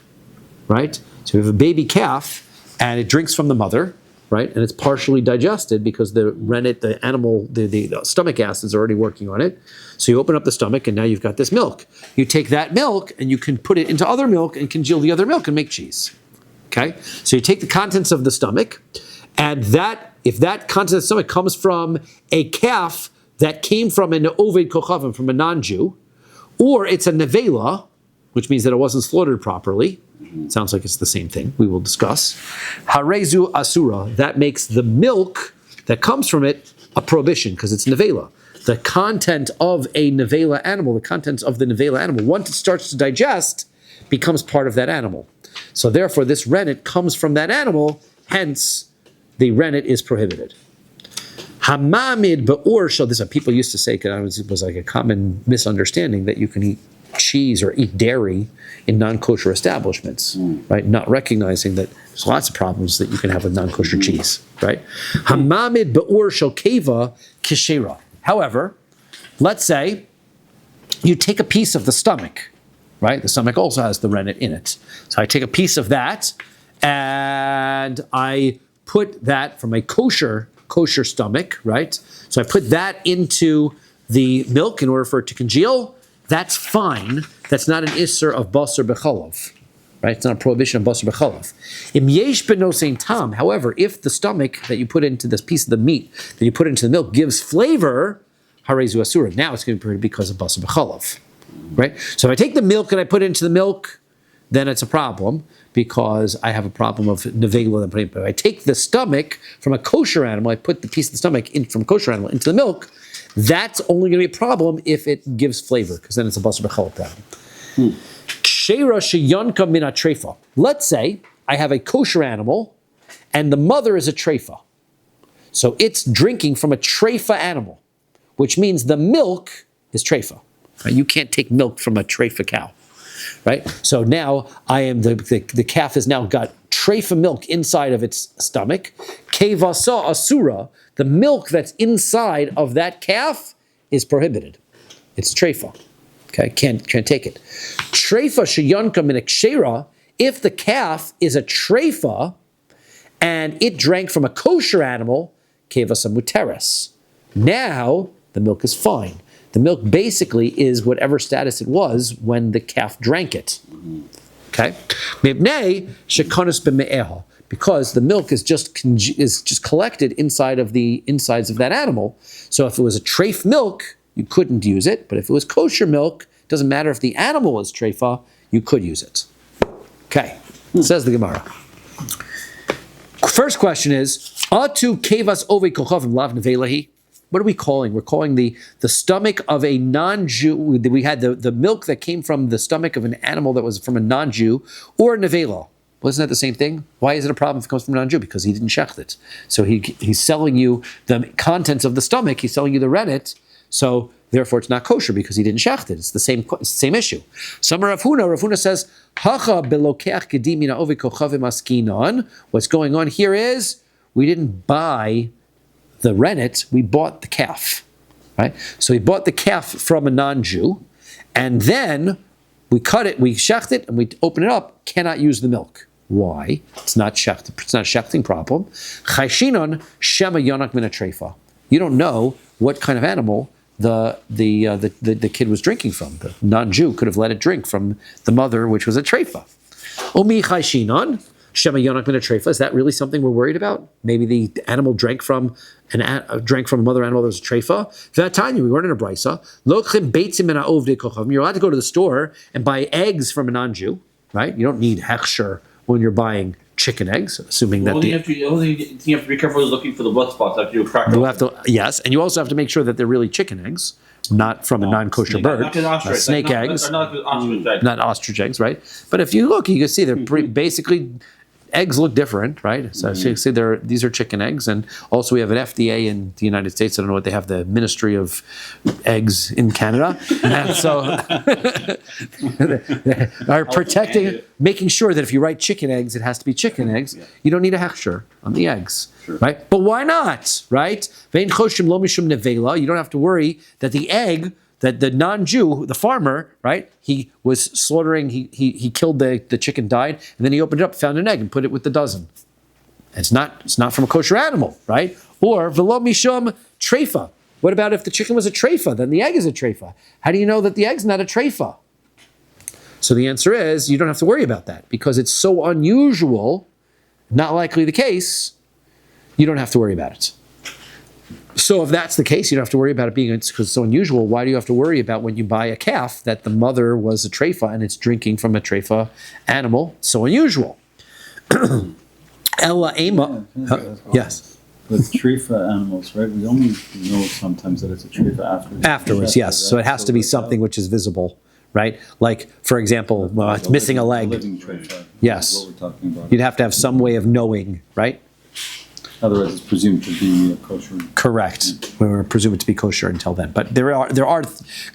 right? So you have a baby calf, and it drinks from the mother, right? And it's partially digested because the rennet, the animal, the stomach acids are already working on it. So you open up the stomach, and now you've got this milk. You take that milk, and you can put it into other milk and congeal the other milk and make cheese. Okay? So you take the contents of the stomach, and if that content of the stomach comes from a calf that came from an oved kochavim, from a non-Jew, or it's a nevela, which means that it wasn't slaughtered properly. Sounds like it's the same thing. We will discuss. Harezu asura. That makes the milk that comes from it a prohibition because it's nevela. The content of a nevela animal, the contents of the nevela animal, once it starts to digest, becomes part of that animal. So therefore, this rennet comes from that animal. Hence, the rennet is prohibited. Hamamid ba'ur shal. This people used to say, because it was like a common misunderstanding that you can eat cheese or eat dairy in non-kosher establishments, right? Not recognizing that there's lots of problems that you can have with non-kosher cheese, right? Hamamid ba'ur shel keva kishera. However, let's say you take a piece of the stomach, right? The stomach also has the rennet in it. So I take a piece of that and I put that from a kosher stomach, right? So I put that into the milk in order for it to congeal. That's fine. That's not an isser of basar b'chalav, right? It's not a prohibition of basar b'chalav. Im yesh b'nosein tam. However, if the stomach that you put into this piece of the meat that you put into the milk gives flavor, harezu asura. Now it's going to be prohibited because of basar b'chalav, right? So if I take the milk and I put it into the milk, then it's a problem because I have a problem of nevela. But if I take the stomach from a kosher animal, I put the piece of the stomach from a kosher animal into the milk, that's only going to be a problem if it gives flavor, because then it's a basar b'chalav problem. Kshera sheyanka min atrefa. Let's say I have a kosher animal and the mother is a trefa. So it's drinking from a trefa animal, which means the milk is trefa. Right? You can't take milk from a trefa cow. Right? So now I am the calf has now got trefa milk inside of its stomach. Kevasa asura, the milk that's inside of that calf is prohibited. It's trefa. Okay, can't take it. Trefa sheyanka min kshera, if the calf is a trefa and it drank from a kosher animal, kevasa muteres. Now the milk is fine. The milk basically is whatever status it was when the calf drank it. Okay? Because the milk is just collected inside of the insides of that animal. So if it was a treif milk, you couldn't use it. But if it was kosher milk, it doesn't matter if the animal is treifa, you could use it. Okay, says the Gemara. First question is, Atu kevas ove kochavim lav nevelahi. What are we calling? We're calling the stomach of a non-Jew. We had the milk that came from the stomach of an animal that was from a non-Jew, or nevela. Wasn't that the same thing? Why is it a problem if it comes from a non-Jew? Because he didn't shecht it. So he's selling you the contents of the stomach. He's selling you the rennet. So therefore, it's not kosher because he didn't shecht it. It's the same issue. Some Rav Huna says, "Hacha belokeach gedimina ovi kochavim askinon." What's going on here is we didn't buy the rennet, we bought the calf, right? So we bought the calf from a non-Jew, and then we cut it, we shecht it, and we open it up, cannot use the milk. Why? It's not shecht, it's not a shechting problem. Chayshinon shema yonak min atrefa. You don't know what kind of animal the kid was drinking from. The non-Jew could have let it drink from the mother, which was a trefa. Omi chayshinon shema yonak min atrefa. Is that really something we're worried about? Maybe the animal drank from a mother animal that was a trefa. V'atanya, we weren't in a brisa. Lokchim beitzim min ha'ovdei kochavim. You're allowed to go to the store and buy eggs from a non-Jew, right? You don't need hechsher when you're buying chicken eggs, assuming that the only thing you have to be careful is looking for the blood spots after you crack them. Yes, and you also have to make sure that they're really chicken eggs, not from a non-kosher bird. Not snake eggs, not ostrich eggs. Not ostrich eggs, right? But if you look, you can see they're basically. Eggs look different, right? So you see these are chicken eggs, and also we have an FDA in the United States. I don't know what they have, the Ministry of Eggs in Canada, and so they are protecting, making sure that if you write chicken eggs, it has to be chicken eggs. You don't need a hechsher on the eggs, right? But why not, right? You don't have to worry that the egg, that the non-Jew, the farmer, right? He was slaughtering. He killed the chicken, died, and then he opened it up, found an egg, and put it with the dozen. It's not from a kosher animal, right? Or velo mishum trefa. What about if the chicken was a trefa? Then the egg is a trefa. How do you know that the egg's not a trefa? So the answer is you don't have to worry about that because it's so unusual, not likely the case. You don't have to worry about it. So if that's the case, you don't have to worry about it being because it's so unusual. Why do you have to worry about when you buy a calf that the mother was a trefa and it's drinking from a trefa animal? So unusual. Ella Ema. Yes. With trefa animals, right? We only know sometimes that it's a trefa afterwards. Afterwards, yes. Right? So it has to be something which is visible, right? Like, for example, it's missing a leg. Living trefa. Yes. What we're talking about. You'd have to have some way of knowing, right? Otherwise, it's presumed to be kosher. Correct. We were presumed to be kosher until then. But there are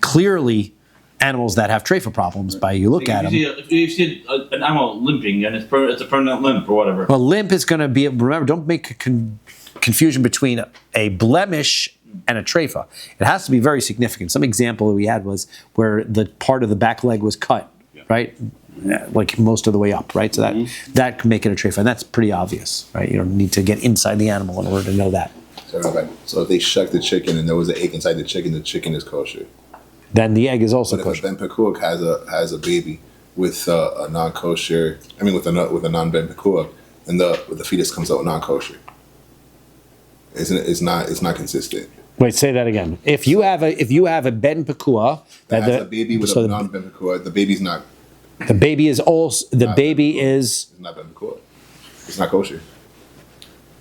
clearly animals that have trefa problems by you look at them. If you see an animal limping and it's a permanent limp or whatever. Well, limp is going to be, remember, don't make a confusion between a blemish and a treifa. It has to be very significant. Some example that we had was where the part of the back leg was cut, right? Like most of the way up, right? So that can make it a treifa, and that's pretty obvious, right? You don't need to get inside the animal in order to know that. So if they shuck the chicken and there was an egg inside the chicken is kosher. Then the egg is also But kosher. if a ben pekuach has a baby with a non-kosher, with a non-ben pekuach, and the fetus comes out non-kosher, it's not consistent. Wait, say that again. If you have a ben pekua That has a baby with a non-ben pekuach, the baby's not. The baby is also the baby is It's not ben pekuach. It's not kosher.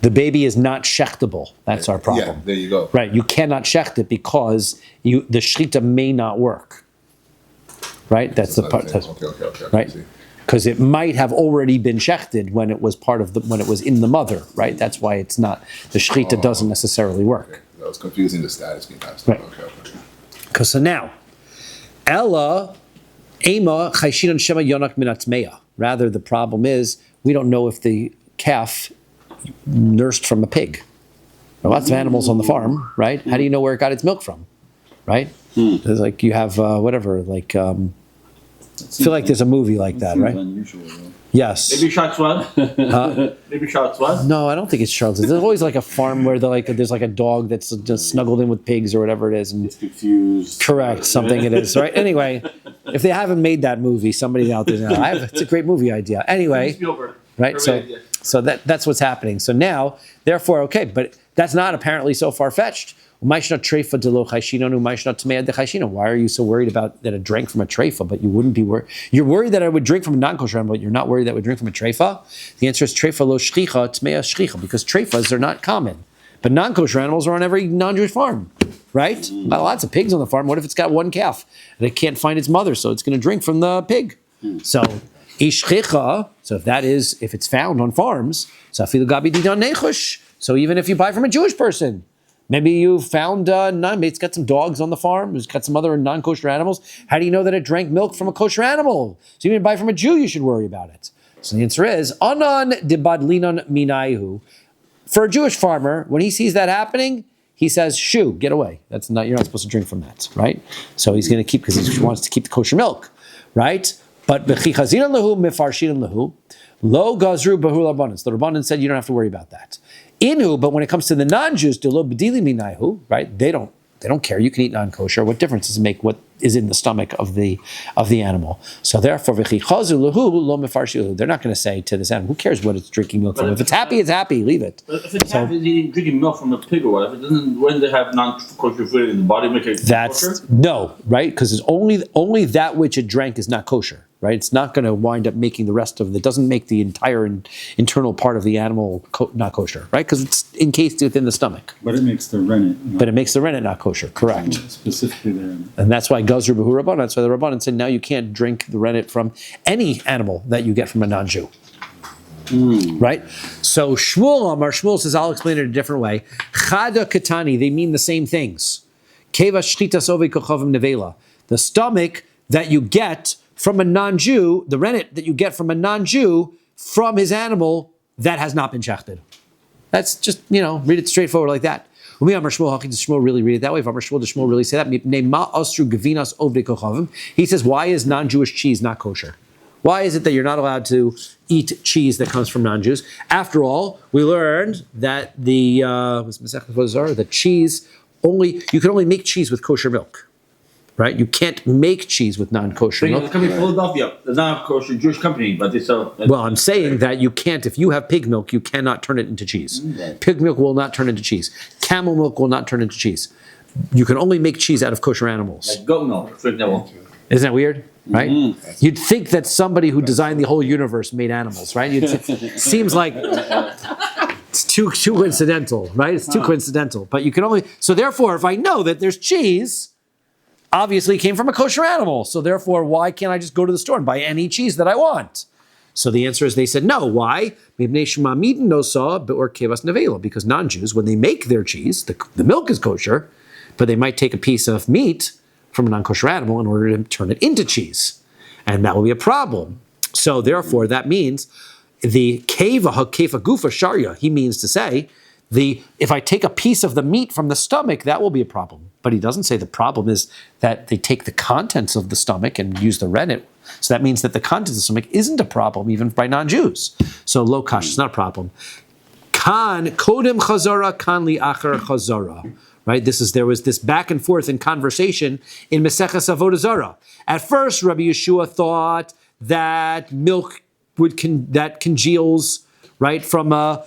the baby is not shechtable. That's our problem. Yeah, there you go. Right, you cannot shecht it because the shechita may not work. Right, that's the part. Okay. Right, because it might have already been shechted when it was when it was in the mother. Right, that's why it's not. The shechita doesn't necessarily work. Okay. That was confusing the status being passed. Right. Okay. Because so now, Ella, Ema, Chayshinan Shema Yonak Minatmeya. Rather, the problem is we don't know if the calf nursed from a pig. There are lots of animals on the farm, right? How do you know where it got its milk from, right? There's like you have whatever, like I feel like there's a movie like that, right? Unusual, though. Yes. Maybe Sharks one. Maybe Sharks one. No, I don't think it's Charles. There's always like a farm where there's like a dog that's just snuggled in with pigs or whatever it is, and It's confused. correct something it is, right? Anyway, if they haven't made that movie, somebody out there, it's a great movie idea. Anyway, Spielberg. right? So that's what's happening. So now, therefore, okay, but that's not apparently so far-fetched. Why are you so worried about that it drank from a treifa, but you wouldn't be worried? You're worried that I would drink from a non-kosher animal, but you're not worried that I would drink from a treifa? The answer is treifa lo shchicha tmea shchicha, because treifas are not common. But non-kosher animals are on every non-Jewish farm, right? Got lots of pigs on the farm. What if it's got one calf and it can't find its mother, so it's going to drink from the pig? So ishchicha, so if it's found on farms, so even if you buy from a Jewish person, maybe you found maybe it's got some dogs on the farm, it's got some other non-kosher animals. How do you know that it drank milk from a kosher animal? So even if you buy from a Jew, you should worry about it. So the answer is, Anan dibadlinon minaihu. For a Jewish farmer, when he sees that happening, he says, shoo, get away. You're not supposed to drink from that, right? So he's going to keep, because he wants to keep the kosher milk, right? But b'chichazinan lahu mifarshinan lahu, lo gazru bahu rabbanan. The rabbanan said you don't have to worry about that. Inhu, but when it comes to the non-Jews, de lo b'dili minaihu, right? They don't care. You can eat non-kosher. What difference does it make what is in the stomach of the animal? So therefore, v'chichazu lahu lo mifarshilu. They're not going to say to this animal, who cares what it's drinking milk from? If it's happy, it's happy. Leave it. But if a calf is drinking milk from a pig or whatever, when they have non-kosher food in the body, make it kosher? No, right? Because it's only that which it drank is not kosher, right? It's not going to wind up making the rest of it. Doesn't make the entire internal part of the animal not kosher, right? Because it's encased within the stomach. But it makes the rennet. But it makes the rennet not kosher, correct? Specifically the rennet. And that's why Gazru B'hu Rabbanan. That's why the Rabbanan said now you can't drink the rennet from any animal that you get from a non-Jew. Right? So Shmuel says, I'll explain it a different way. Chada Katani, they mean the same things. Keva Shchita Sove Kochavim Nevela. The stomach that you get from a non-Jew, the rennet that you get from a non-Jew from his animal that has not been shechted. That's just, read it straightforward like that. How can Shmuel really read it that way? If Shmuel really say that? He says, why is non-Jewish cheese not kosher? Why is it that you're not allowed to eat cheese that comes from non-Jews? After all, we learned that the cheese you can only make cheese with kosher milk. Right? You can't make cheese with non-kosher milk. The company Philadelphia, the non-kosher Jewish company, but they sell. Well, I'm saying that you can't, if you have pig milk, you cannot turn it into cheese. Pig milk will not turn into cheese. Camel milk will not turn into cheese. You can only make cheese out of kosher animals. Like goat milk, for example. Isn't that weird? Right? You'd think that somebody who designed the whole universe made animals, right? It seems like it's too coincidental, right? It's too coincidental. But you can only, so therefore, if I know that there's cheese, obviously it came from a kosher animal. So therefore, why can't I just go to the store and buy any cheese that I want? So the answer is they said no. Why? Because non-Jews, when they make their cheese, the milk is kosher, but they might take a piece of meat from a non-kosher animal in order to turn it into cheese. And that will be a problem. So therefore, that means the keva gufa sharia, he means to say if I take a piece of the meat from the stomach, that will be a problem. But he doesn't say the problem is that they take the contents of the stomach and use the rennet. So that means that the contents of the stomach isn't a problem even by non-Jews. So lo kash is not a problem. Kan kodem chazara, kan li acher chazara. Right? There was this back and forth in conversation in Maseches Avodah Zarah. At first, Rabbi Yeshua thought that milk that congeals, right, from the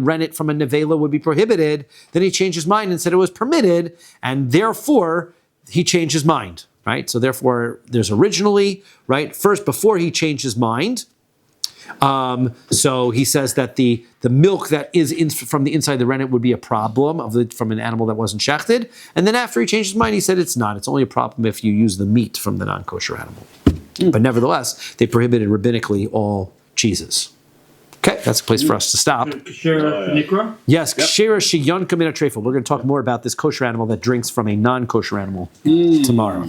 rennet from a nevela would be prohibited. Then he changed his mind and said it was permitted, and therefore he changed his mind. Right? So therefore, there's originally, right, first before he changed his mind. So he says that the milk that is from the inside of the rennet would be a problem from an animal that wasn't shechted. And then after he changed his mind, he said it's not. It's only a problem if you use the meat from the non-kosher animal. But nevertheless, they prohibited rabbinically all cheeses. Okay, that's a place for us to stop. Yes, kshera sheyonka min hatrefa. We're going to talk more about this kosher animal that drinks from a non-kosher animal tomorrow.